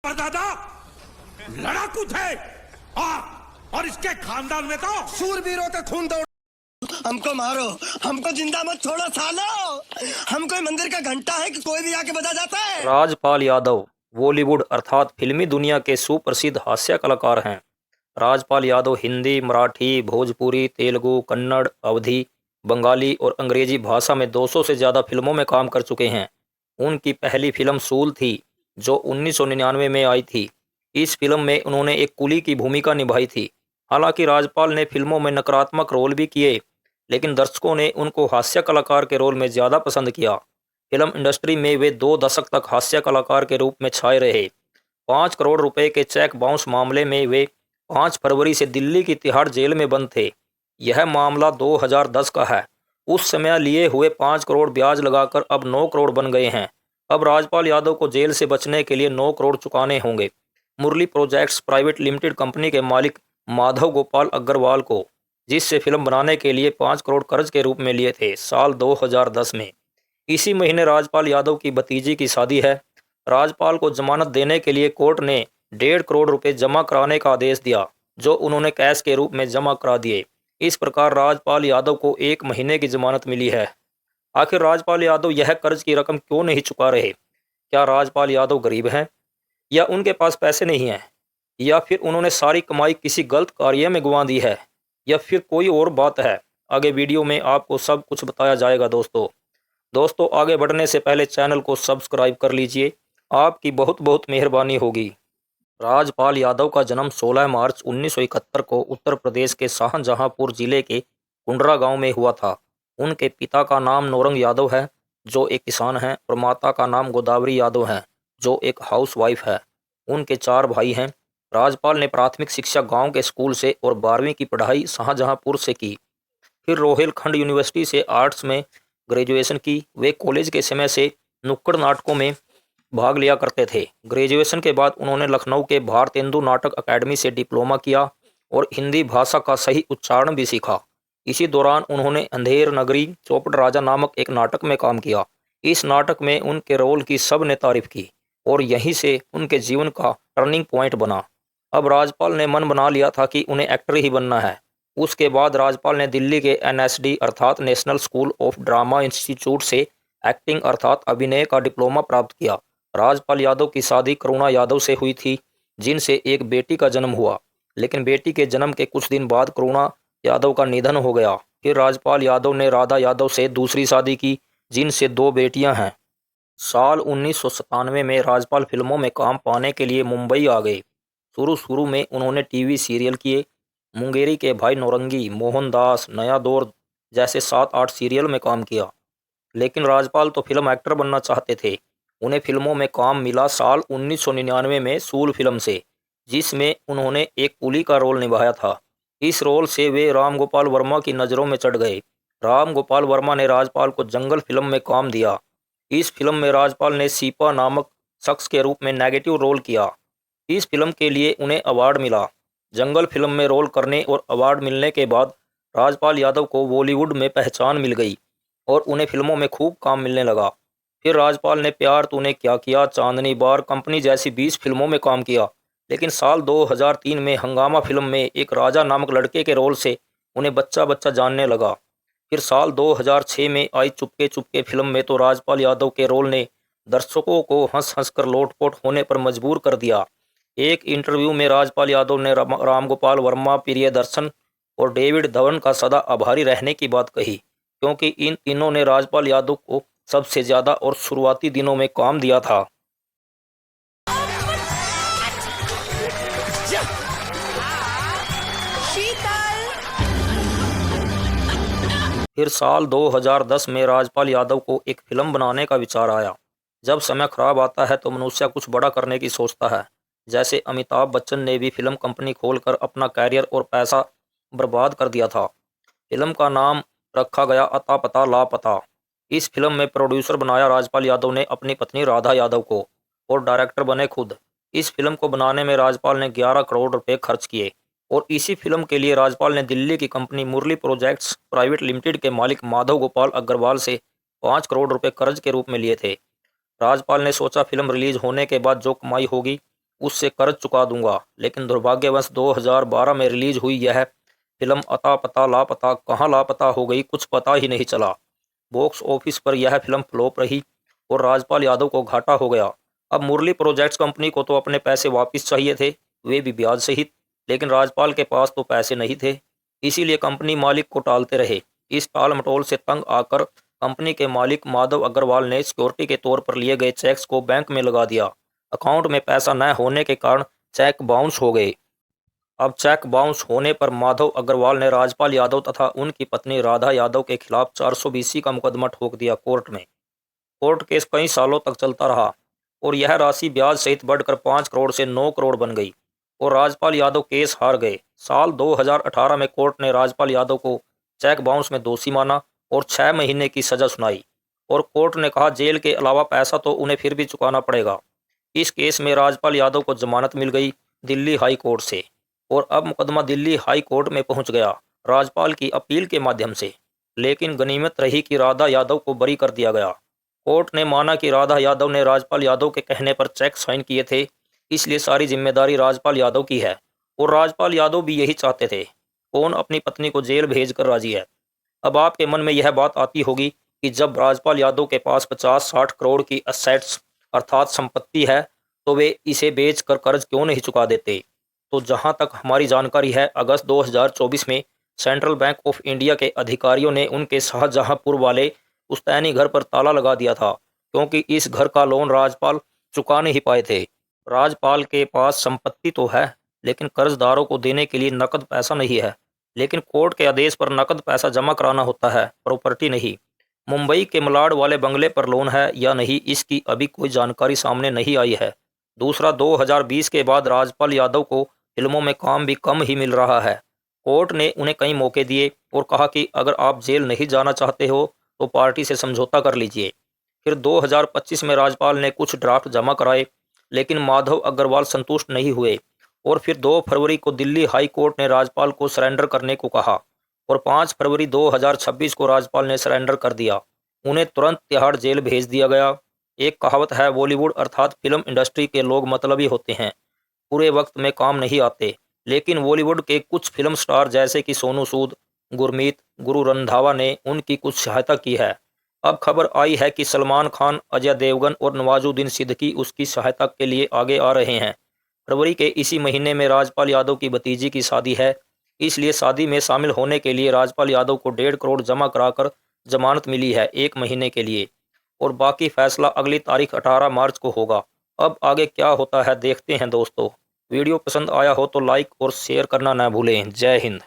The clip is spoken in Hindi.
परदादा लड़ाकू थे। और इसके खानदान में तो शूरवीरों का खून दौड़। हमको मारो, हमको जिंदा मत छोड़ो सालो। हम कोई मंदिर का घंटा है कि कोई भी आके बजा जाता है। राजपाल यादव बॉलीवुड अर्थात फिल्मी दुनिया के सुप्रसिद्ध हास्य कलाकार हैं। राजपाल यादव हिंदी, मराठी, भोजपुरी, तेलुगु, कन्नड़, अवधी, बंगाली और अंग्रेजी भाषा में 200 से ज़्यादा फिल्मों में काम कर चुके हैं। उनकी पहली फिल्म सूल थी जो 1999 में आई थी। इस फिल्म में उन्होंने एक कुली की भूमिका निभाई थी। हालांकि राजपाल ने फिल्मों में नकारात्मक रोल भी किए, लेकिन दर्शकों ने उनको हास्य कलाकार के रोल में ज़्यादा पसंद किया। फिल्म इंडस्ट्री में वे 2 दशक तक हास्य कलाकार के रूप में छाए रहे। 5 करोड़ रुपए के चेक बाउंस मामले में वे 5 फरवरी से दिल्ली की तिहाड़ जेल में बंद थे। यह मामला 2010 का है। उस समय लिए हुए 5 करोड़ ब्याज लगाकर अब 9 करोड़ बन गए हैं। अब राजपाल यादव को जेल से बचने के लिए 9 करोड़ चुकाने होंगे। मुरली प्रोजेक्ट्स प्राइवेट लिमिटेड कंपनी के मालिक माधव गोपाल अग्रवाल को, जिससे फिल्म बनाने के लिए 5 करोड़ कर्ज के रूप में लिए थे साल 2010 में। इसी महीने राजपाल यादव की भतीजी की शादी है। राजपाल को जमानत देने के लिए कोर्ट ने 1.5 करोड़ रुपए जमा कराने का आदेश दिया, जो उन्होंने कैश के रूप में जमा करा दिए। इस प्रकार राजपाल यादव को 1 महीने की जमानत मिली है। आखिर राजपाल यादव यह कर्ज की रकम क्यों नहीं चुका रहे? क्या राजपाल यादव गरीब हैं, या उनके पास पैसे नहीं हैं, या फिर उन्होंने सारी कमाई किसी गलत कार्य में गंवा दी है, या फिर कोई और बात है? आगे वीडियो में आपको सब कुछ बताया जाएगा। दोस्तों आगे बढ़ने से पहले चैनल को सब्सक्राइब कर लीजिए, आपकी बहुत बहुत मेहरबानी होगी। राजपाल यादव का जन्म 16 मार्च 1971 को उत्तर प्रदेश के शाहजहांपुर जिले के कुंडरा गांव में हुआ था। उनके पिता का नाम नौरंग यादव है, जो एक किसान हैं, और माता का नाम गोदावरी यादव है, जो एक हाउसवाइफ है। उनके 4 भाई हैं। राजपाल ने प्राथमिक शिक्षा गांव के स्कूल से और 12वीं की पढ़ाई शाहजहांपुर से की। फिर रोहिलखंड यूनिवर्सिटी से आर्ट्स में ग्रेजुएशन की। वे कॉलेज के समय से नुक्कड़ नाटकों में भाग लिया करते थे। ग्रेजुएशन के बाद उन्होंने लखनऊ के भारतेंदु नाटक अकादमी से डिप्लोमा किया और हिंदी भाषा का सही उच्चारण भी सीखा। इसी दौरान उन्होंने अंधेर नगरी चौपड़ राजा नामक एक नाटक में काम किया। इस नाटक में उनके रोल की सब ने तारीफ की और यहीं से उनके जीवन का टर्निंग पॉइंट बना। अब राजपाल ने मन बना लिया था कि उन्हें एक्टर ही बनना है। उसके बाद राजपाल ने दिल्ली के NSD अर्थात national school of drama institute से एक्टिंग अर्थात अभिनय का डिप्लोमा प्राप्त किया। राजपाल यादव की शादी करुणा यादव से हुई थी, जिनसे एक बेटी का जन्म हुआ। लेकिन बेटी के जन्म के कुछ दिन बाद करुणा यादव का निधन हो गया। फिर राजपाल यादव ने राधा यादव से दूसरी शादी की, जिनसे 2 बेटियां हैं। साल 1997 में राजपाल फिल्मों में काम पाने के लिए मुंबई आ गए। शुरू में उन्होंने टीवी सीरियल किए। मुंगेरी के भाई नौरंगी, मोहनदास, नया दौर जैसे 7-8 सीरियल में काम किया। लेकिन राजपाल तो फिल्म एक्टर बनना चाहते थे। उन्हें फिल्मों में काम मिला साल 1999 में सूल फिल्म से, जिसमें उन्होंने एक कुली का रोल निभाया था। इस रोल से वे राम गोपाल वर्मा की नज़रों में चढ़ गए। राम गोपाल वर्मा ने राजपाल को जंगल फिल्म में काम दिया। इस फिल्म में राजपाल ने सीपा नामक शख्स के रूप में नेगेटिव रोल किया। इस फिल्म के लिए उन्हें अवार्ड मिला। जंगल फिल्म में रोल करने और अवार्ड मिलने के बाद राजपाल यादव को बॉलीवुड में पहचान मिल गई और उन्हें फिल्मों में खूब काम मिलने लगा। फिर राजपाल ने प्यार तूने क्या किया, चांदनी बार कंपनी जैसी 20 फिल्मों में काम किया। लेकिन साल 2003 में हंगामा फिल्म में एक राजा नामक लड़के के रोल से उन्हें बच्चा बच्चा जानने लगा। फिर साल 2006 में आई चुपके चुपके फिल्म में तो राजपाल यादव के रोल ने दर्शकों को हंस हंस कर लोटपोट होने पर मजबूर कर दिया। एक इंटरव्यू में राजपाल यादव ने राम गोपाल वर्मा, प्रियदर्शन और डेविड धवन का सदा आभारी रहने की बात कही, क्योंकि इन तीनों ने राजपाल यादव को सबसे ज़्यादा और शुरुआती दिनों में काम दिया था। फिर साल 2010 में राजपाल यादव को एक फिल्म बनाने का विचार आया। जब समय खराब आता है तो मनुष्य कुछ बड़ा करने की सोचता है। जैसे अमिताभ बच्चन ने भी फिल्म कंपनी खोलकर अपना कैरियर और पैसा बर्बाद कर दिया था। फिल्म का नाम रखा गया अता पता लापता। इस फिल्म में प्रोड्यूसर बनाया राजपाल यादव ने अपनी पत्नी राधा यादव को और डायरेक्टर बने खुद। इस फिल्म को बनाने में राजपाल ने 11 करोड़ रुपए खर्च किए और इसी फिल्म के लिए राजपाल ने दिल्ली की कंपनी मुरली प्रोजेक्ट्स प्राइवेट लिमिटेड के मालिक माधव गोपाल अग्रवाल से 5 करोड़ रुपए कर्ज के रूप में लिए थे। राजपाल ने सोचा फिल्म रिलीज होने के बाद जो कमाई होगी उससे कर्ज चुका दूंगा। लेकिन दुर्भाग्यवश 2012 में रिलीज हुई यह फिल्म अता पता लापता कहाँ लापता हो गई, कुछ पता ही नहीं चला। बॉक्स ऑफिस पर यह फिल्म फ्लॉप रही और राजपाल यादव को घाटा हो गया। अब मुरली प्रोजेक्ट्स कंपनी को तो अपने पैसे वापस चाहिए थे, वे भी ब्याज सहित, लेकिन राजपाल के पास तो पैसे नहीं थे। इसीलिए कंपनी मालिक को टालते रहे। इस टाल मटोल से तंग आकर कंपनी के मालिक माधव अग्रवाल ने सिक्योरिटी के तौर पर लिए गए चेक्स को बैंक में लगा दिया। अकाउंट में पैसा न होने के कारण चेक बाउंस हो गए। अब चेक बाउंस होने पर माधव अग्रवाल ने राजपाल यादव तथा उनकी पत्नी राधा यादव के खिलाफ 420 का मुकदमा ठोक दिया कोर्ट में। कोर्ट केस कई सालों तक चलता रहा और यह राशि ब्याज सहित बढ़कर 5 करोड़ से 9 करोड़ बन गई और राजपाल यादव केस हार गए। साल 2018 में कोर्ट ने राजपाल यादव को चेक बाउंस में दोषी माना और 6 महीने की सजा सुनाई और कोर्ट ने कहा जेल के अलावा पैसा तो उन्हें फिर भी चुकाना पड़ेगा। इस केस में राजपाल यादव को जमानत मिल गई दिल्ली हाई कोर्ट से और अब मुकदमा दिल्ली हाई कोर्ट में पहुंच गया राजपाल की अपील के माध्यम से। लेकिन गनीमत रही कि राधा यादव को बरी कर दिया गया। कोर्ट ने माना कि राधा यादव ने राजपाल यादव के कहने पर चेक साइन किए थे, इसलिए सारी जिम्मेदारी राजपाल यादव की है और राजपाल यादव भी यही चाहते थे। कौन अपनी पत्नी को जेल भेजकर राजी है? अब आपके मन में यह बात आती होगी कि जब राजपाल यादव के पास 50-60 करोड़ की असेट्स अर्थात संपत्ति है तो वे इसे बेचकर कर्ज क्यों नहीं चुका देते। तो जहां तक हमारी जानकारी है, अगस्त 2024 में सेंट्रल बैंक ऑफ इंडिया के अधिकारियों ने उनके शाहजहांपुर वाले पुश्तैनी घर पर ताला लगा दिया था क्योंकि इस घर का लोन राजपाल चुका नहीं पाए थे। राजपाल के पास संपत्ति तो है लेकिन कर्जदारों को देने के लिए नकद पैसा नहीं है। लेकिन कोर्ट के आदेश पर नकद पैसा जमा कराना होता है, प्रॉपर्टी नहीं। मुंबई के मलाड वाले बंगले पर लोन है या नहीं, इसकी अभी कोई जानकारी सामने नहीं आई है। दूसरा, 2020 के बाद राजपाल यादव को फिल्मों में काम भी कम ही मिल रहा है। कोर्ट ने उन्हें कई मौके दिए और कहा कि अगर आप जेल नहीं जाना चाहते हो तो पार्टी से समझौता कर लीजिए। फिर 2025 में राजपाल ने कुछ ड्राफ्ट जमा कराए लेकिन माधव अग्रवाल संतुष्ट नहीं हुए और फिर 2 फरवरी को दिल्ली हाई कोर्ट ने राजपाल को सरेंडर करने को कहा और 5 फरवरी 2026 को राजपाल ने सरेंडर कर दिया। उन्हें तुरंत तिहाड़ जेल भेज दिया गया। एक कहावत है, बॉलीवुड अर्थात फिल्म इंडस्ट्री के लोग मतलबी होते हैं, पूरे वक्त में काम नहीं आते। लेकिन बॉलीवुड के कुछ फिल्म स्टार जैसे कि सोनू सूद, गुरमीत, गुरु रंधावा ने उनकी कुछ सहायता की है। अब खबर आई है कि सलमान खान, अजय देवगन और नवाजुद्दीन सिद्दीकी उसकी सहायता के लिए आगे आ रहे हैं। फरवरी के इसी महीने में राजपाल यादव की भतीजी की शादी है, इसलिए शादी में शामिल होने के लिए राजपाल यादव को 1.5 करोड़ जमा कराकर जमानत मिली है 1 महीने के लिए और बाकी फैसला अगली तारीख 18 मार्च को होगा। अब आगे क्या होता है देखते हैं दोस्तों। वीडियो पसंद आया हो तो लाइक और शेयर करना ना भूलें। जय हिंद।